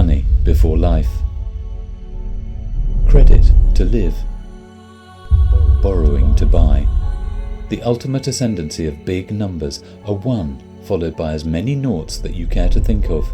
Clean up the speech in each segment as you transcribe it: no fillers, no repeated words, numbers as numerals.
money before life, credit to live, borrowing to buy. The ultimate ascendancy of big numbers, a 1 followed by as many noughts that you care to think of.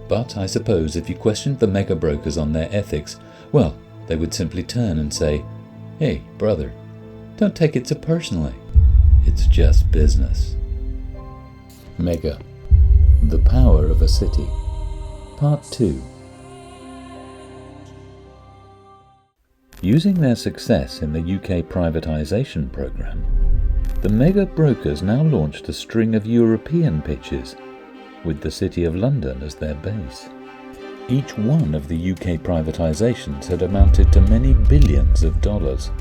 But I suppose if you questioned the mega brokers on their ethics, well, they would simply turn and say, "Hey, brother, don't take it so personally. It's just business." Mega, the power of a city. Part 2. Using their success in the UK privatization program, the mega brokers now launched a string of European pitches, with the City of London as their base. Each one of the UK privatizations had amounted to many billions of dollars.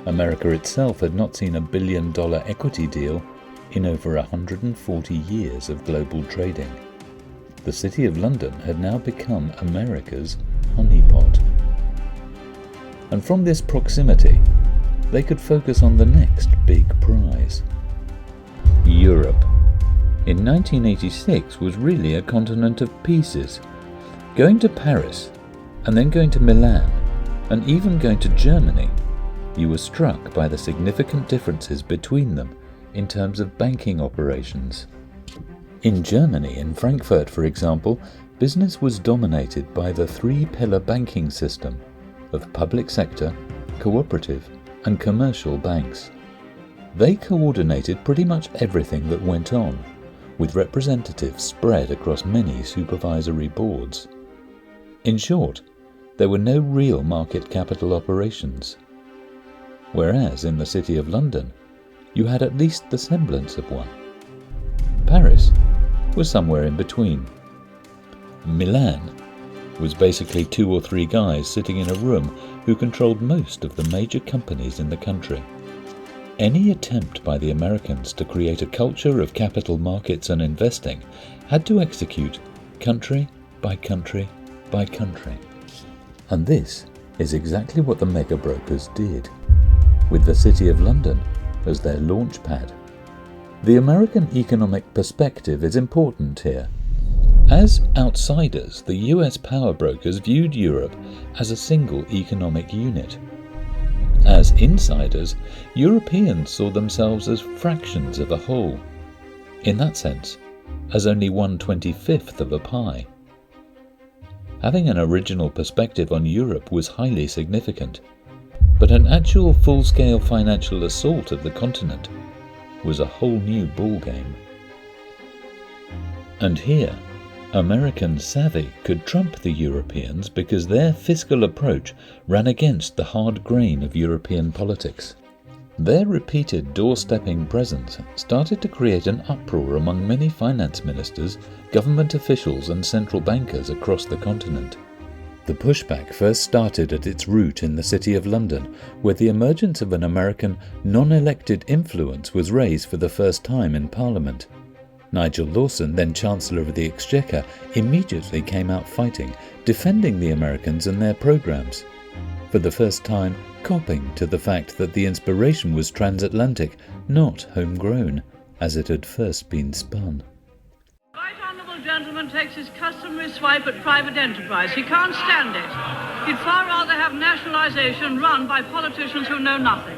America itself had not seen a billion-dollar equity deal in over 140 years of global trading. The City of London had now become America's honeypot. And from this proximity, they could focus on the next big prize. Europe, in 1986, was really a continent of pieces. Going to Paris, and then going to Milan, and even going to Germany, you were struck by the significant differences between them in terms of banking operations. In Germany, in Frankfurt for example, business was dominated by the 3-pillar banking system of public sector, cooperative and commercial banks. They coordinated pretty much everything that went on, with representatives spread across many supervisory boards. In short, there were no real market capital operations. Whereas in the City of London, you had at least the semblance of one. Paris was somewhere in between. Milan was basically 2 or 3 guys sitting in a room who controlled most of the major companies in the country. Any attempt by the Americans to create a culture of capital markets and investing had to execute country by country by country. And this is exactly what the mega brokers did, with the City of London as their launch pad. The American economic perspective is important here. As outsiders, the US power brokers viewed Europe as a single economic unit. As insiders, Europeans saw themselves as fractions of a whole. In that sense, as only 1/25th of a pie. Having an original perspective on Europe was highly significant, but an actual full-scale financial assault of the continent was a whole new ballgame. And here, American savvy could trump the Europeans because their fiscal approach ran against the hard grain of European politics. Their repeated doorstepping presence started to create an uproar among many finance ministers, government officials and central bankers across the continent. The pushback first started at its root in the City of London, where the emergence of an American non-elected influence was raised for the first time in Parliament. Nigel Lawson, then Chancellor of the Exchequer, immediately came out fighting, defending the Americans and their programs. For the first time, copping to the fact that the inspiration was transatlantic, not homegrown, as it had first been spun. The right honourable gentleman takes his customary swipe at private enterprise. He can't stand it. He'd far rather have nationalisation run by politicians who know nothing.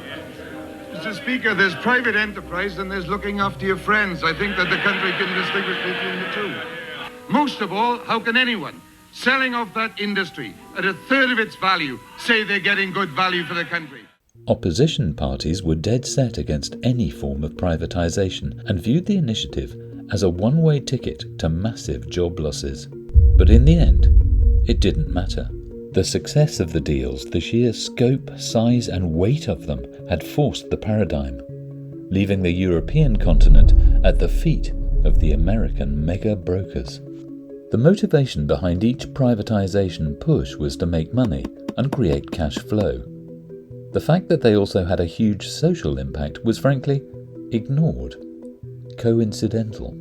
Mr. Speaker, there's private enterprise and there's looking after your friends. I think that the country can distinguish between the two. Most of all, how can anyone selling off that industry at 1/3 of its value say they're getting good value for the country? Opposition parties were dead set against any form of privatization and viewed the initiative as a one-way ticket to massive job losses. But in the end, it didn't matter. The success of the deals, the sheer scope, size and weight of them had forced the paradigm, leaving the European continent at the feet of the American mega brokers. The motivation behind each privatization push was to make money and create cash flow. The fact that they also had a huge social impact was frankly ignored, coincidental.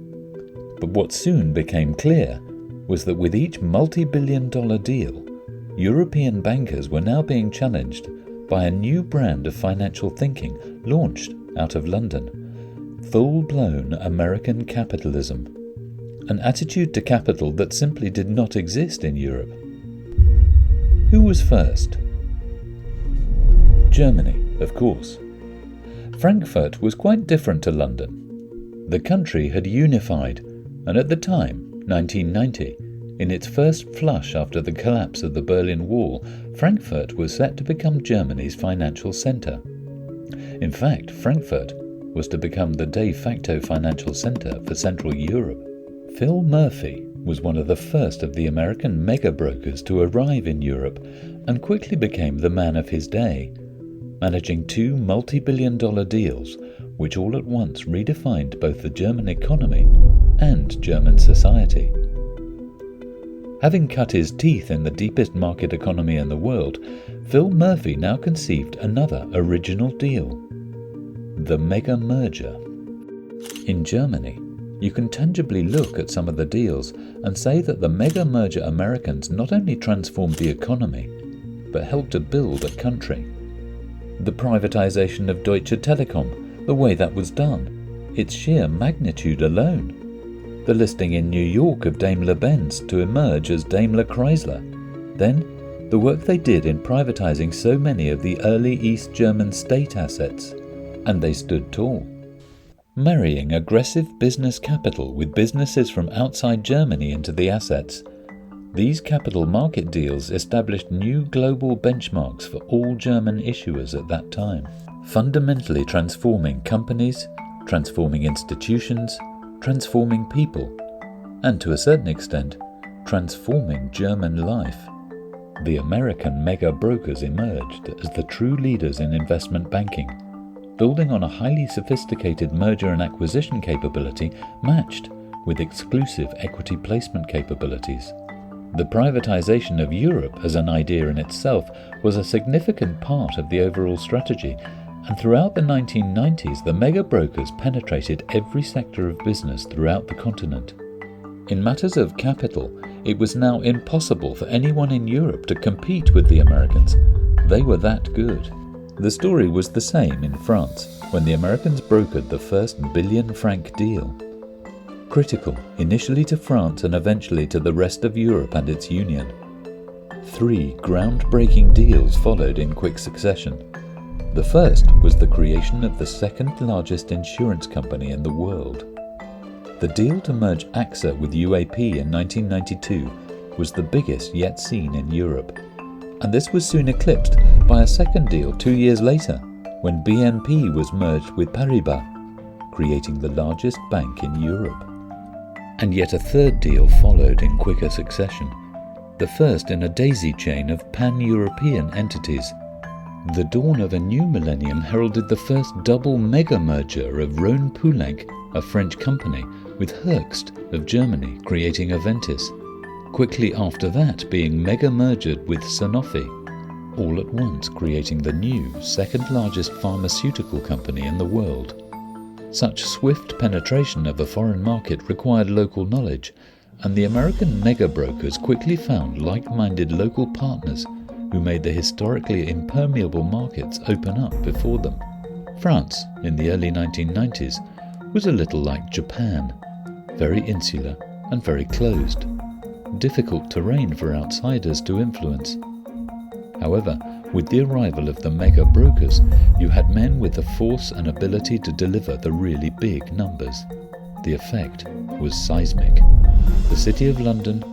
But what soon became clear was that with each multi-billion-dollar deal, European bankers were now being challenged by a new brand of financial thinking launched out of London: full-blown American capitalism. an attitude to capital that simply did not exist in Europe. Who was first? Germany, of course. Frankfurt was quite different to London. The country had unified, and at the time, 1990, in its first flush after the collapse of the Berlin Wall, Frankfurt was set to become Germany's financial centre. In fact, Frankfurt was to become the de facto financial centre for Central Europe. Phil Murphy was one of the first of the American mega brokers to arrive in Europe and quickly became the man of his day, managing 2 multi-billion-dollar deals which all at once redefined both the German economy and German society. Having cut his teeth in the deepest market economy in the world, Phil Murphy now conceived another original deal: the mega merger. In Germany, you can tangibly look at some of the deals and say that the mega merger Americans not only transformed the economy, but helped to build a country. The privatization of Deutsche Telekom, the way that was done, its sheer magnitude alone. The listing in New York of Daimler-Benz to emerge as Daimler-Chrysler. Then, the work they did in privatizing so many of the early East German state assets. And they stood tall. Marrying aggressive business capital with businesses from outside Germany into the assets, these capital market deals established new global benchmarks for all German issuers at that time, fundamentally transforming companies, transforming institutions, transforming people, and to a certain extent, transforming German life. The American mega brokers emerged as the true leaders in investment banking, building on a highly sophisticated merger and acquisition capability matched with exclusive equity placement capabilities. The privatization of Europe as an idea in itself was a significant part of the overall strategy, and throughout the 1990s the mega brokers penetrated every sector of business throughout the continent. In matters of capital, it was now impossible for anyone in Europe to compete with the Americans. They were that good. The story was the same in France, when the Americans brokered the first billion-franc deal. Critical initially to France and eventually to the rest of Europe and its union. 3 groundbreaking deals followed in quick succession. The first was the creation of the second largest insurance company in the world. The deal to merge AXA with UAP in 1992 was the biggest yet seen in Europe. And this was soon eclipsed by a second deal 2 years later, when BNP was merged with Paribas, creating the largest bank in Europe. And yet a third deal followed in quicker succession, the first in a daisy chain of pan-European entities. The dawn of a new millennium heralded the first double mega merger of Rhône-Poulenc, a French company, with Hoechst of Germany, creating Aventis. Quickly after that being mega merged with Sanofi, all at once creating the new second largest pharmaceutical company in the world. Such swift penetration of a foreign market required local knowledge, and the American mega brokers quickly found like-minded local partners who made the historically impermeable markets open up before them. France, in the early 1990s, was a little like Japan, very insular and very closed. Difficult terrain for outsiders to influence. However, with the arrival of the mega brokers, you had men with the force and ability to deliver the really big numbers. The effect was seismic. The City of London,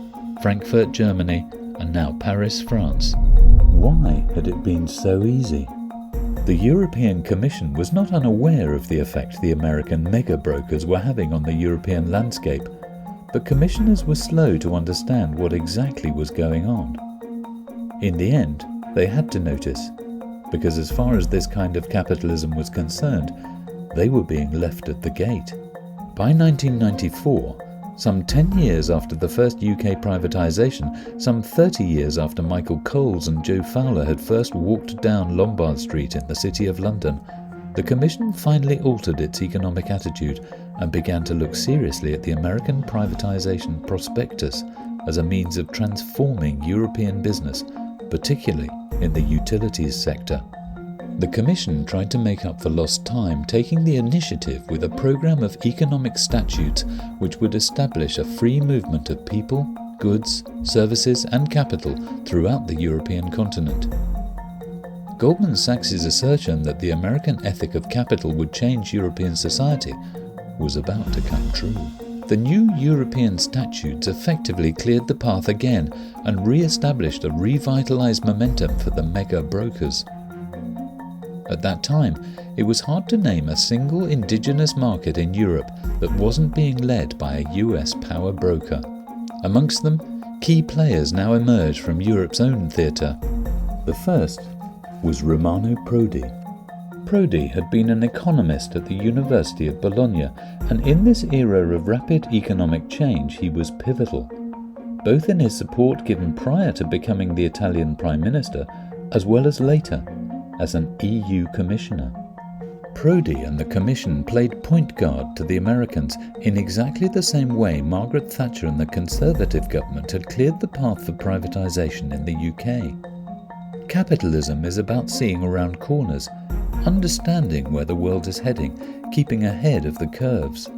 Frankfurt, Germany, and now Paris, France. Why had it been so easy? The European Commission was not unaware of the effect the American mega brokers were having on the European landscape, but commissioners were slow to understand what exactly was going on. In the end, they had to notice, because as far as this kind of capitalism was concerned, they were being left at the gate. By 1994, some 10 years after the first UK privatisation, some 30 years after Michael Coles and Joe Fowler had first walked down Lombard Street in the City of London, the Commission finally altered its economic attitude and began to look seriously at the American privatisation prospectus as a means of transforming European business, particularly in the utilities sector. The Commission tried to make up for lost time, taking the initiative with a program of economic statutes which would establish a free movement of people, goods, services and capital throughout the European continent. Goldman Sachs' assertion that the American ethic of capital would change European society was about to come true. The new European statutes effectively cleared the path again and re-established a revitalized momentum for the mega brokers. At that time, it was hard to name a single indigenous market in Europe that wasn't being led by a US power broker. Amongst them, key players now emerged from Europe's own theatre. The first was Romano Prodi. Prodi had been an economist at the University of Bologna, and in this era of rapid economic change he was pivotal, both in his support given prior to becoming the Italian Prime Minister, as well as later as an EU Commissioner. Prodi and the Commission played point guard to the Americans in exactly the same way Margaret Thatcher and the Conservative government had cleared the path for privatization in the UK. Capitalism is about seeing around corners, understanding where the world is heading, keeping ahead of the curves.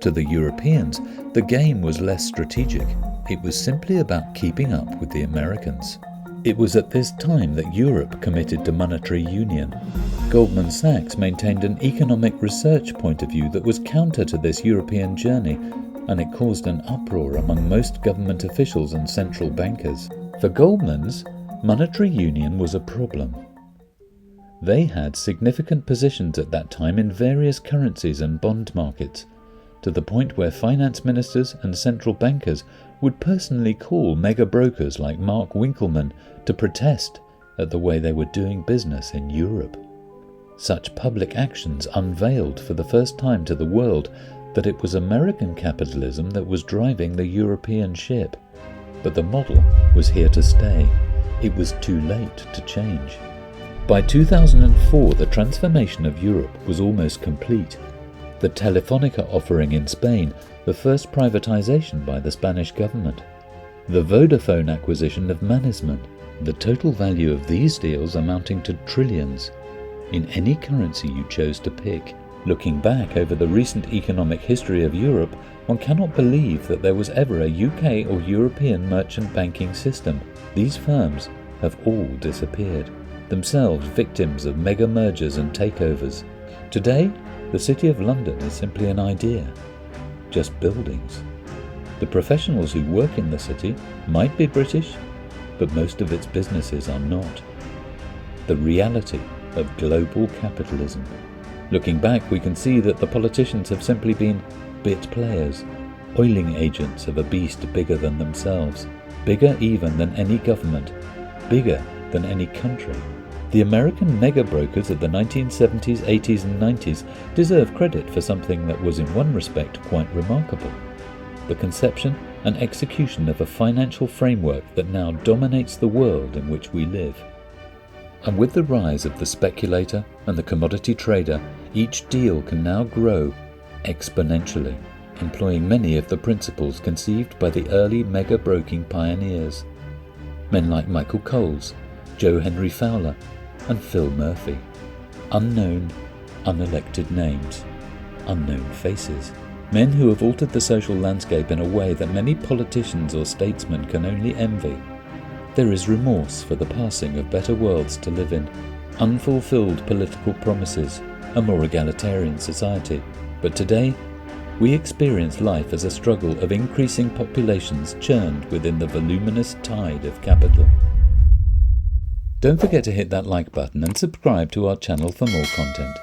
To the Europeans, the game was less strategic. It was simply about keeping up with the Americans. It was at this time that Europe committed to monetary union. Goldman Sachs maintained an economic research point of view that was counter to this European journey, and it caused an uproar among most government officials and central bankers. For Goldman's, monetary union was a problem. They had significant positions at that time in various currencies and bond markets, to the point where finance ministers and central bankers would personally call mega brokers like Mark Winkelmann to protest at the way they were doing business in Europe. Such public actions unveiled for the first time to the world that it was American capitalism that was driving the European ship. But the model was here to stay. It was too late to change. By 2004, the transformation of Europe was almost complete. The Telefonica offering in Spain, the first privatization by the Spanish government, the Vodafone acquisition of Mannesmann, the total value of these deals amounting to trillions, in any currency you chose to pick. Looking back over the recent economic history of Europe, one cannot believe that there was ever a UK or European merchant banking system. These firms have all disappeared, themselves victims of mega mergers and takeovers. Today, the City of London is simply an idea, just buildings. The professionals who work in the city might be British, but most of its businesses are not. The reality of global capitalism. Looking back, we can see that the politicians have simply been bit players, oiling agents of a beast bigger than themselves, bigger even than any government, bigger than any country. The American mega brokers of the 1970s, 80s and 90s deserve credit for something that was in one respect quite remarkable: the conception and execution of a financial framework that now dominates the world in which we live. And with the rise of the speculator and the commodity trader, each deal can now grow exponentially, employing many of the principles conceived by the early mega broking pioneers. Men like Michael Coles, Joe Henry Fowler, and Phil Murphy. Unknown, unelected names, unknown faces. Men who have altered the social landscape in a way that many politicians or statesmen can only envy. There is remorse for the passing of better worlds to live in, unfulfilled political promises, a more egalitarian society. But today, we experience life as a struggle of increasing populations churned within the voluminous tide of capital. Don't forget to hit that like button and subscribe to our channel for more content.